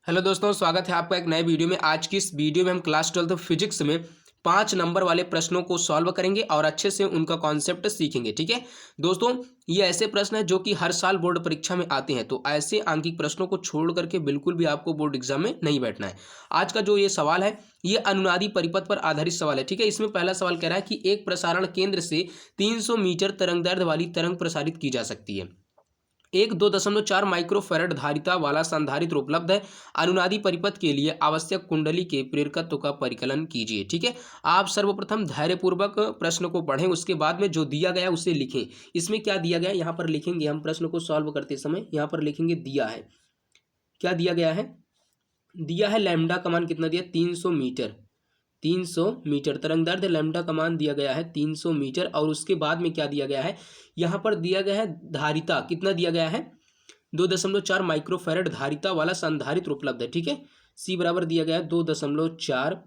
Hello दोस्तों, स्वागत है आपका एक नए वीडियो में। आज की इस वीडियो में हम क्लास 12 फिजिक्स में 5 नंबर वाले प्रश्नों को सॉल्व करेंगे और अच्छे से उनका कॉन्सेप्ट सीखेंगे। ठीक है दोस्तों, ये ऐसे प्रश्न हैं जो कि हर साल बोर्ड परीक्षा में आते हैं, तो ऐसे आंकिक प्रश्नों को छोड़ करके बिल्कुल भी आपको बोर्ड एग्जाम में नहीं बैठना है। आज का जो ये सवाल है, ये अनुनादी परिपथ पर आधारित सवाल है। ठीक है, इसमें पहला सवाल कह रहा है कि एक प्रसारण केंद्र से 300 मीटर तरंगदैर्ध्य वाली तरंग प्रसारित की जा सकती है। एक 2.4 माइक्रोफैरड धारिता वाला संधारित्र उपलब्ध है। अनुनादी परिपथ के लिए आवश्यक कुंडली के प्रेरकत्व का परिकलन कीजिए। ठीक है, आप सर्वप्रथम धैर्यपूर्वक प्रश्न को पढ़ें, उसके बाद में जो दिया गया उसे लिखें। इसमें क्या दिया गया यहाँ पर लिखेंगे, हम प्रश्न को सॉल्व करते समय यहाँ पर लिखेंगे दिया है। क्या दिया गया है? दिया है लैम्डा का मान कितना दिया? 300 मीटर। 300 मीटर तरंगदैर्ध्य लैम्डा का मान दिया गया है 300 मीटर। और उसके बाद में क्या दिया गया है? यहाँ पर दिया गया है धारिता कितना दिया गया है? 2.4 माइक्रोफैरड धारिता वाला संधारित्र उपलब्ध है। ठीक है, सी बराबर दिया गया है 2.4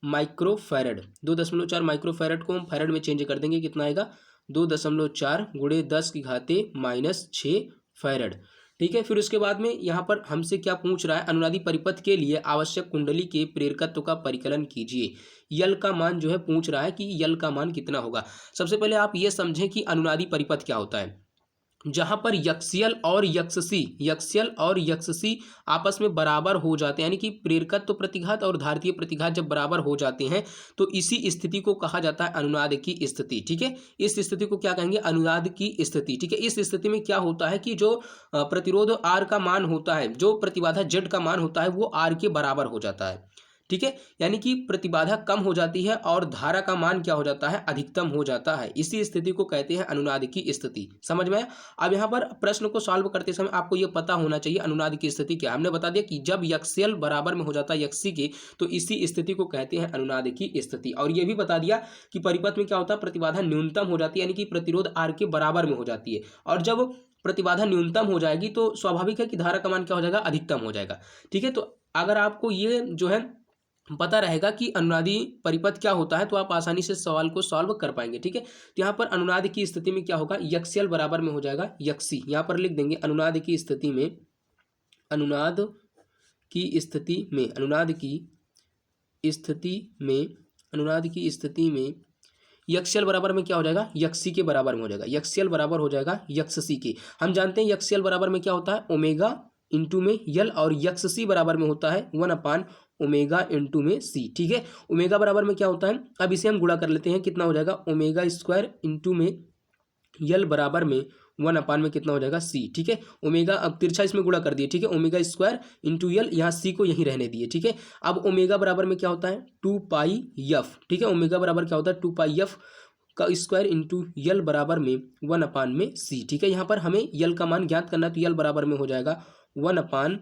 माइक्रोफैरड। 2.4 माइक्रोफैरड को हम फैरड में चेंज कर देंगे, कितना आएगा? 2.4 गुणे 10⁻⁻6 फैरड। ठीक है, फिर उसके बाद में यहाँ पर हमसे क्या पूछ रहा है? अनुनादी परिपथ के लिए आवश्यक कुंडली के प्रेरकत्व का परिकलन कीजिए। यल का मान जो है पूछ रहा है कि यल का मान कितना होगा। सबसे पहले आप ये समझें कि अनुनादी परिपथ क्या होता है। जहां पर यक्षीय और यक्षसी आपस में बराबर हो जाते हैं, यानी कि प्रेरकत्व प्रतिघात और धारितीय प्रतिघात जब बराबर हो जाते हैं तो इसी स्थिति को कहा जाता है अनुनाद की स्थिति। ठीक है, इस स्थिति को क्या कहेंगे? अनुनाद की स्थिति। ठीक है, इस स्थिति में क्या होता है कि जो प्रतिरोध आर का मान होता है, जो प्रतिबाधा जेड का मान होता है, वो आर के बराबर हो जाता है। ठीक है, यानी कि प्रतिबाधा कम हो जाती है और धारा का मान क्या हो जाता है? अधिकतम हो जाता है। इसी स्थिति को कहते हैं अनुनाद की स्थिति। समझ में आया? अब यहाँ पर प्रश्न को सॉल्व करते समय आपको ये पता होना चाहिए अनुनाद की स्थिति क्या। हमने बता दिया कि जब यक्षीय बराबर में हो जाता है यक्षी के, तो इसी स्थिति को कहते हैं अनुनाद की स्थिति। और ये भी बता दिया कि परिपथ में क्या होता है? प्रतिबाधा न्यूनतम हो जाती है, यानी कि प्रतिरोध आर के बराबर में हो जाती है। और जब प्रतिबाधा न्यूनतम हो जाएगी तो स्वाभाविक है कि धारा का मान क्या हो जाएगा? अधिकतम हो जाएगा। ठीक है, तो अगर आपको ये जो है पता रहेगा कि अनुनादी परिपथ क्या होता है, तो आप आसानी से सवाल को सॉल्व कर पाएंगे। ठीक है, तो यहाँ पर अनुनाद की स्थिति में क्या होगा? यक्षीय बराबर में हो जाएगा यक्षी। यहाँ पर लिख देंगे अनुनाद की स्थिति में, अनुनाद की स्थिति में, अनुनाद की स्थिति में, अनुनाद की स्थिति में यक्षीय बराबर में क्या हो जाएगा? यक्षी के बराबर में हो जाएगा। यक्षीय बराबर हो जाएगा यक्षसी के। हम जानते हैं यक्षीय बराबर में क्या होता है? ओमेगा इंटू में यल, और यक्षसी बराबर में होता है 1/ओमेगा इंटू में सी। ठीक है, ओमेगा बराबर में क्या होता है? अब इसे हम गुणा कर लेते हैं, कितना हो जाएगा? ओमेगा स्क्वायर इंटू में यल बराबर में 1/, में कितना हो जाएगा? सी। ठीक है, ओमेगा अब तिरछा इसमें गुणा कर दिए। ठीक है, ओमेगा स्क्वायर इंटू यल, यहाँ सी को यहीं रहने दिए। ठीक है, अब ओमेगा बराबर में क्या होता है? 2πf। ठीक है, ओमेगा बराबर क्या होता है? 2πf का स्क्वायर इंटू यल बराबर में 1/, में सी। ठीक है, यहाँ पर हमें यल का मान ज्ञात करना है, तो यल बराबर में हो जाएगा 1/,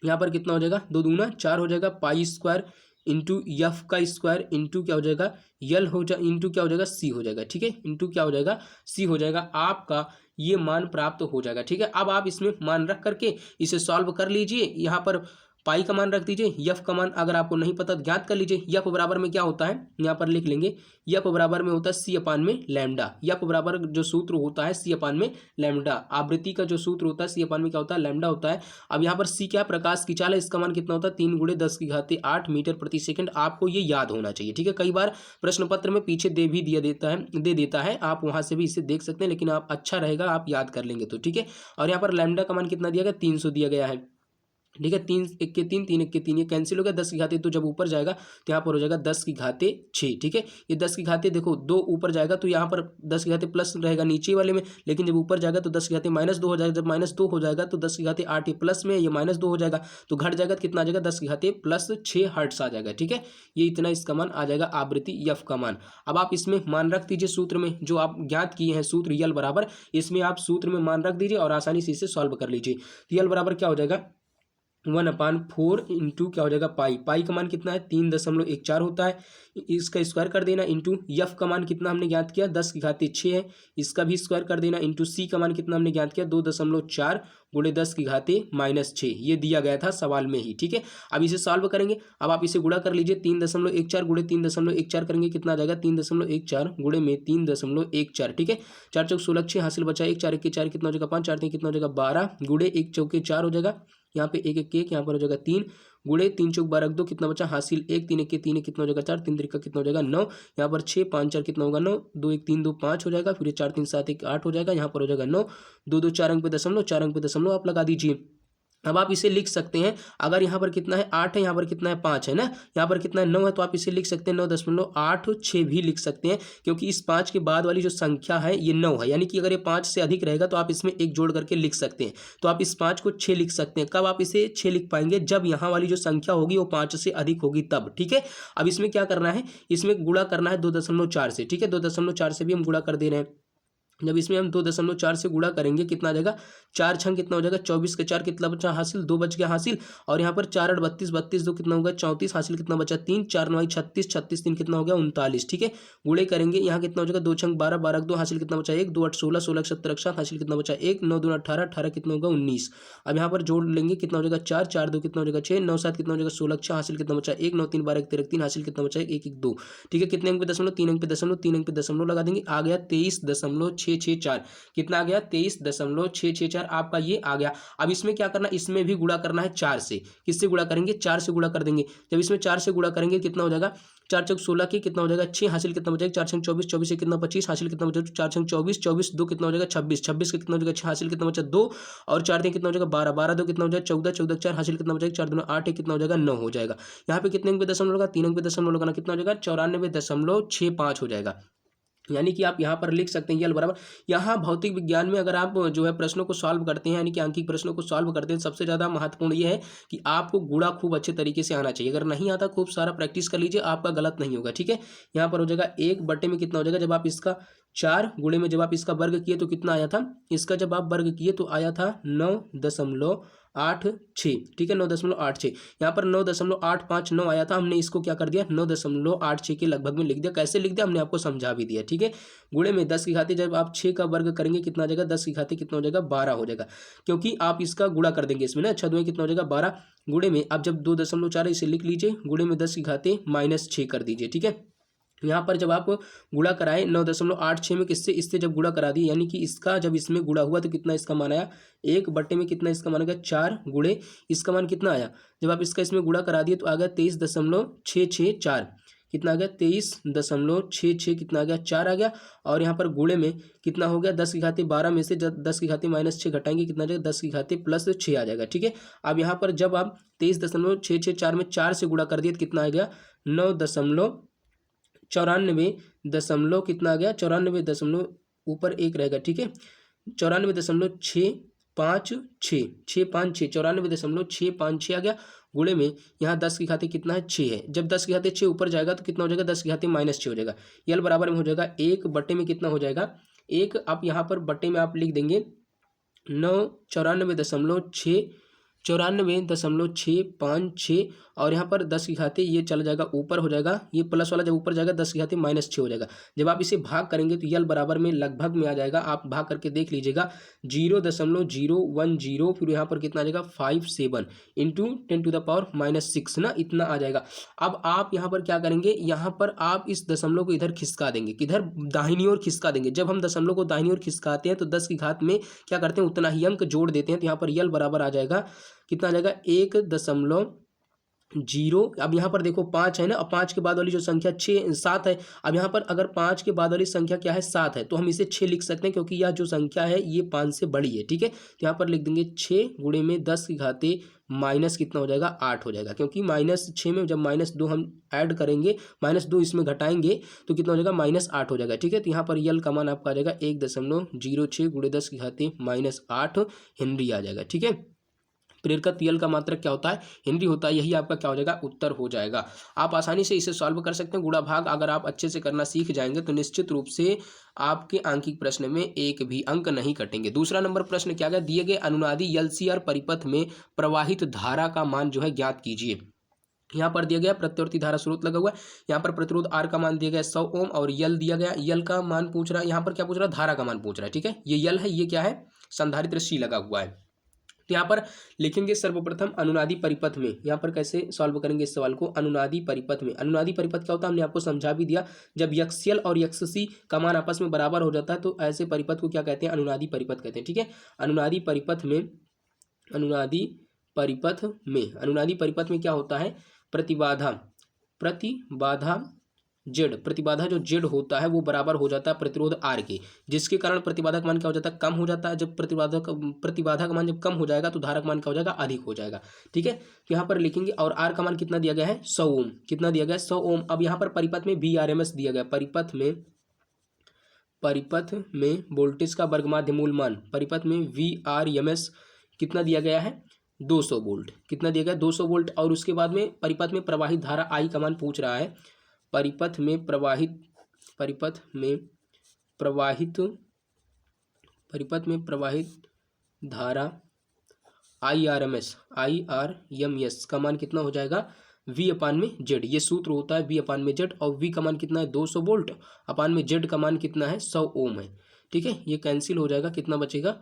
यहाँ पर कितना हो जाएगा? 2 दूना 4 हो जाएगा, पाई स्क्वायर इंटू यफ का स्क्वायर इंटू क्या हो जाएगा? यल हो जाए इंटू क्या हो जाएगा? सी हो जाएगा। ठीक है, इंटू क्या हो जाएगा? सी हो जाएगा। आपका ये मान प्राप्त हो जाएगा। ठीक है, अब आप इसमें मान रख करके इसे सॉल्व कर लीजिए। यहाँ पर पाई का मान रख दीजिए, यफ का मान अगर आपको नहीं पता ज्ञात कर लीजिए। यफ बराबर में क्या होता है? यहाँ पर लिख लेंगे, यफ बराबर में होता है सी/, में लैम्डा। यफ बराबर जो सूत्र होता है सी/, में लैम्डा। आवृत्ति का जो सूत्र होता है सी/, में क्या होता है? लैम्डा होता है। अब यहाँ पर सी क्या है? प्रकाश की चाल है। इसका मान कितना होता है? 3 × 10⁸ मीटर प्रति सेकंड। आपको ये याद होना चाहिए। ठीक है, कई बार प्रश्न पत्र में पीछे दे देता है, आप वहां से भी इसे देख सकते हैं, लेकिन आप अच्छा रहेगा आप याद कर लेंगे तो। ठीक है, और यहाँ पर लैम्डा का मान कितना दिया गया? 300 दिया गया है। ठीक है, 3 × 1 = 3, 3 × 1 = 3, ये कैंसिल हो गया। 10⁻⁴ तो जब ऊपर जाएगा तो यहाँ पर हो जाएगा 10⁻⁶। ठीक है, ये 10⁻⁴ देखो 2 ऊपर जाएगा तो यहाँ पर 10⁻⁴ प्लस रहेगा नीचे वाले में, लेकिन जब ऊपर जाएगा तो 10⁻⁻² हो जाएगा। जब -2 हो जाएगा तो 10⁻8 ये प्लस में, ये -2 हो जाएगा तो घट जाएगा तो कितना आ जाएगा? 10⁻+6 हर्ट्स आ जाएगा। ठीक है, ये इतना इसका मान आ जाएगा, आवृत्ति यफ का मान। अब आप इसमें मान रख दीजिए सूत्र में, जो आप ज्ञात किए हैं सूत्र यल बराबर, इसमें आप सूत्र में मान रख दीजिए और आसानी से इसे सॉल्व कर लीजिए। तो यल बराबर क्या हो जाएगा? 1/4 इंटू क्या हो जाएगा? पाई। पाई का मान कितना है? 3.14 होता है। इसका स्क्वायर कर देना इंटू यफ का मान कितना हमने ज्ञात किया? 10⁻⁶ है। इसका भी स्क्वायर कर देना इंटू सी का मान कितना हमने ज्ञात किया? 2.4 गुणे 10⁻⁻6। ये दिया गया था सवाल में ही। ठीक है, अब इसे सॉल्व करेंगे। अब आप इसे गुणा कर लीजिए। 3.14 गुणे 3.14 करेंगे, कितना आ जाएगा? 3.14 गुणे में 3.14। ठीक है, 4 × 4 = 16, हासिल बचा 1, 4 × 1 = 4, कितना हो जाएगा? 5, 4 × 3 कितना हो जाएगा? 12 गुणे 1 × 4 = 4 हो जाएगा। यहाँ पे एक एक एक, यहाँ पर हो जाएगा 3 गुणे 3 चौक 12 2 कितना बचा हासिल 1 3 1 3 कितना हो जाएगा 4 3 3 कितना हो जाएगा 9, यहाँ पर 6 5 4 कितना होगा 9 2 1 3 2 5 हो जाएगा, फिर 4 3 7 1 8 हो जाएगा, यहाँ पर हो जाएगा 9 2 2 4 अंक पे दशमलव, 4 अंक पे दशमलव आप लगा दीजिए। अब आप इसे लिख सकते हैं, अगर यहाँ पर कितना है 8 है, यहाँ पर कितना है 5 है ना, यहाँ पर कितना है 9 है, तो आप इसे लिख सकते हैं 9.86 भी लिख सकते हैं, क्योंकि इस 5 के बाद वाली जो संख्या है ये 9 है, यानी कि अगर ये 5 से अधिक रहेगा तो आप इसमें एक जोड़ करके लिख सकते हैं। तो आप इस 5 को 6 लिख सकते हैं। कब आप इसे 6 लिख पाएंगे? जब यहाँ वाली जो संख्या होगी वो 5 से अधिक होगी तब। ठीक है, अब इसमें क्या करना है, इसमें गुणा करना है 2.4 से। ठीक है, 2.4 से भी हम गुणा कर दे रहे हैं। जब इसमें हम 2.4 से गुणा करेंगे कितना आ जाएगा, 4 छंग कितना हो जाएगा 24 के 4 कितना बचा हासिल 2 बच गया हासिल, और यहाँ पर 4 8 32 32 2 कितना होगा 34 हासिल कितना बचा 3 4 9 36 36 3 कितना हो गया 39। ठीक है, गुणे करेंगे यहाँ कितना हो जाएगा 2 छंग 12 12 2 हासिल कितना बचा 1 2 8 16 16 17 7 हासिल कितना बचा 1 9 2 18 18 कितना होगा 19। अब यहाँ पर जोड़ लेंगे कितना हो जाएगा 4 4 2 कितना हो जाएगा 6 9 7 कितना हो जाएगा 16 6 हासिल कितना बचा 1 9 3 12 13 3 हासिल कितना बचा 1 1 2। ठीक है, कितने अंक पे दशमलव 3 अंक पे दशमलव 3 अंक पे दशमलव लगा देंगे, आ गया 23.664। कितना आ गया 23.664 आपका ये आ गया। अब इसमें क्या करना, इसमें भी गुणा करना है 4 से। किससे गुणा करेंगे? 4 से गुणा कर देंगे। जब इसमें 4 से गुणा करेंगे कितना हो जाएगा 4 चौक 16 की कितना हो जाएगा 6 हासिल कितना बचेगा 4 छंग 24 24 से कितना 25 हासिल कितना बचा 4 छंग 24 24 2 कितना हो जाएगा 26 26 के कितना हो जाएगा 6 हासिल कितना बचा 2, और 4 3 कितना हो जाएगा 12 12 2 कितना हो जाएगा 14 14 4 हासिल कितना बचेगा 4 2 8 कितना हो जाएगा 9 हो जाएगा। यहाँ पे कितने अंक पे दशमलव लगा 3 अंक पे दशमलव लगाना कितना हो जाएगा 94.65 हो जाएगा। यानी कि आप यहाँ पर लिख सकते हैं यल बराबर। यहाँ भौतिक विज्ञान में अगर आप जो है प्रश्नों को सॉल्व करते हैं, यानी कि अंकिक प्रश्नों को सॉल्व करते हैं, सबसे ज़्यादा महत्वपूर्ण ये है कि आपको गुणा खूब अच्छे तरीके से आना चाहिए। अगर नहीं आता खूब सारा प्रैक्टिस कर लीजिए, आपका गलत नहीं होगा। ठीक है, यहाँ पर हो जाएगा 1 बटे में कितना हो जाएगा, जब आप इसका 4 गुणे में जब आप इसका वर्ग किए तो कितना आया था, इसका जब आप वर्ग किए तो आया था 9.86। ठीक है, 9.86। यहाँ पर 9.859 आया था, हमने इसको क्या कर दिया 9.86 के लगभग में लिख दिया। कैसे लिख दिया हमने आपको समझा भी दिया। ठीक है, गुणे में 10 की घाते जब आप 6 का वर्ग करेंगे कितना आ जाएगा 10 की घाते कितना हो जाएगा 12 हो जाएगा, क्योंकि आप इसका गुणा कर देंगे इसमें ना। 6 दूनी कितना हो जाएगा 12, गुणे में अब जब 2.4 इसे लिख लीजिए, गुणे में 10 की घाते -6 कर दीजिए। ठीक है, यहाँ पर जब आप गुणा कराएं 9.86 में किससे, इससे जब गुणा करा दिए, यानी कि इसका जब इसमें गुणा हुआ तो कितना इसका मान आया 1 बटे में कितना इसका मान आ गया 4 गुणे इसका मान कितना आया, जब आप इसका इसमें गुणा करा दिए तो आ गया 23.664। कितना आ गया 23.66 कितना आ गया 4 आ गया, और यहाँ पर गुणे में कितना हो गया 10 की घाते 12 में से जब 10 की घाते -6 घटाएंगे कितना आ जाएगा 10 की घाते +6 आ जाएगा। ठीक है, अब यहाँ पर जब आप 23.664 में 4 से गुणा कर दिए तो कितना आ गया 9.94 कितना आ गया 94 ऊपर 1 रहेगा। ठीक है, 94.656 94.656 आ गया, गुणे में यहाँ 10 की घाते कितना है 6 है। जब 10 की घाते 6 ऊपर जाएगा तो कितना हो जाएगा 10 की घाते -6 हो जाएगा। यल बराबर में हो जाएगा 1 बटे में कितना हो जाएगा 1, आप यहाँ पर बटे में आप लिख देंगे 94.656, और यहाँ पर 10 की घाते ये चला जाएगा ऊपर हो जाएगा, ये प्लस वाला जब ऊपर जाएगा 10 की घाते -6 हो जाएगा। जब आप इसे भाग करेंगे तो यल बराबर में लगभग में आ जाएगा, आप भाग करके देख लीजिएगा 0.010, फिर यहाँ पर कितना आ जाएगा 57 इंटू 10⁻⁻6 ना, इतना आ जाएगा। अब आप यहाँ पर क्या करेंगे, यहाँ पर आप इस दशमलव को इधर खिसका देंगे, किधर दाहिनी ओर खिसका देंगे। जब हम दशमलव को दाहिनी ओर खिसकाते हैं तो 10 की घात में क्या करते हैं उतना ही अंक जोड़ देते हैं, तो यहाँ पर यल बराबर आ जाएगा कितना आ जाएगा 1.0। अब यहाँ पर देखो 5 है ना, और 5 के बाद वाली जो संख्या 7 है। अब यहाँ पर अगर 5 के बाद वाली संख्या क्या है 7 है, तो हम इसे 6 लिख सकते हैं, क्योंकि यह जो संख्या है ये 5 से बड़ी है। ठीक है, तो यहाँ पर लिख देंगे 6 गुणे में 10 की घाते माइनस कितना हो जाएगा 8 हो जाएगा, क्योंकि -6 में जब -2 हम ऐड करेंगे, -2 इसमें घटाएंगे तो कितना हो जाएगा -8 हो जाएगा। ठीक है, तो यहाँ पर यल का मान आपका आ जाएगा 1.06 गुणे 10 की घाते -8 हेनरी आ जाएगा। ठीक है, प्रेरकत्व यल का मात्रक क्या होता है हेनरी होता है, यही आपका क्या हो जाएगा उत्तर हो जाएगा। आप आसानी से इसे सॉल्व कर सकते हैं। गुणा भाग अगर आप अच्छे से करना सीख जाएंगे तो निश्चित रूप से आपके आंकिक प्रश्न में एक भी अंक नहीं कटेंगे। दूसरा नंबर प्रश्न क्या गया, दिए गए अनुनादी एलसीआर परिपथ में प्रवाहित धारा का मान जो है ज्ञात कीजिए। यहाँ पर दिया गया प्रत्यावर्ती धारा स्रोत लगा हुआ है, यहाँ पर प्रतिरोध आर का मान दिया गया 100 ओम, और यल दिया गया, यल का मान पूछ रहा है, यहाँ पर क्या पूछ रहा है धारा का मान पूछ रहा है। ठीक है, ये यल है, ये क्या है संधारित्र सी लगा हुआ है। तो यहाँ पर लिखेंगे सर्वप्रथम अनुनादी परिपथ में। यहाँ पर कैसे सॉल्व करेंगे इस सवाल को, अनुनादी परिपथ में। अनुनादी परिपथ क्या होता है हमने आपको समझा भी दिया, जब यक्सल और यक्सी का मान आपस में बराबर हो जाता है तो ऐसे परिपथ को क्या कहते हैं अनुनादी परिपथ कहते हैं। ठीक है, अनुनादी परिपथ में, अनुनादी परिपथ में, अनुनादी परिपथ में क्या होता है, प्रतिबाधा जेड, प्रतिबाधा जो जेड होता है वो बराबर हो जाता है प्रतिरोध आर के, जिसके कारण प्रतिबाधा का मान क्या हो जाता है, कम हो जाता है। जब प्रतिबाधा का मान जब कम हो जाएगा तो धारा का मान क्या हो जाएगा, अधिक हो जाएगा। ठीक है, तो यहाँ पर लिखेंगे और आर का मान कितना दिया गया है, 100 ओम। कितना दिया गया है, 100 ओम। अब यहाँ पर परिपथ में VRMS दिया गया, परिपथ में वोल्टेज का वर्गमाध्य मूल मान, परिपथ में VRMS कितना दिया गया है, 200 वोल्ट। कितना दिया गया, 200 वोल्ट। और उसके बाद में परिपथ में प्रवाहित धारा आई का मान पूछ रहा है। परिपथ में प्रवाहित धारा IRMS का मान कितना हो जाएगा, V/Z। ये सूत्र होता है V/Z, और V का मान कितना है, 200 वोल्ट, अपान में Z का मान कितना है, 100 ओम है। ठीक है, ये कैंसिल हो जाएगा, कितना बचेगा,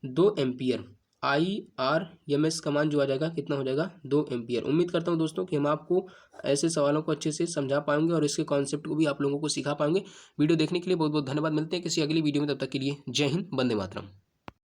2 एम्पियर। IRMS का मान जो आ जाएगा कितना हो जाएगा, 2 एम्पियर। उम्मीद करता हूँ दोस्तों कि हम आपको ऐसे सवालों को अच्छे से समझा पाएंगे और इसके कॉन्सेप्ट को भी आप लोगों को सिखा पाएंगे। वीडियो देखने के लिए बहुत बहुत धन्यवाद। मिलते हैं किसी अगली वीडियो में, तब तक के लिए जय हिंद, वंदे मातरम।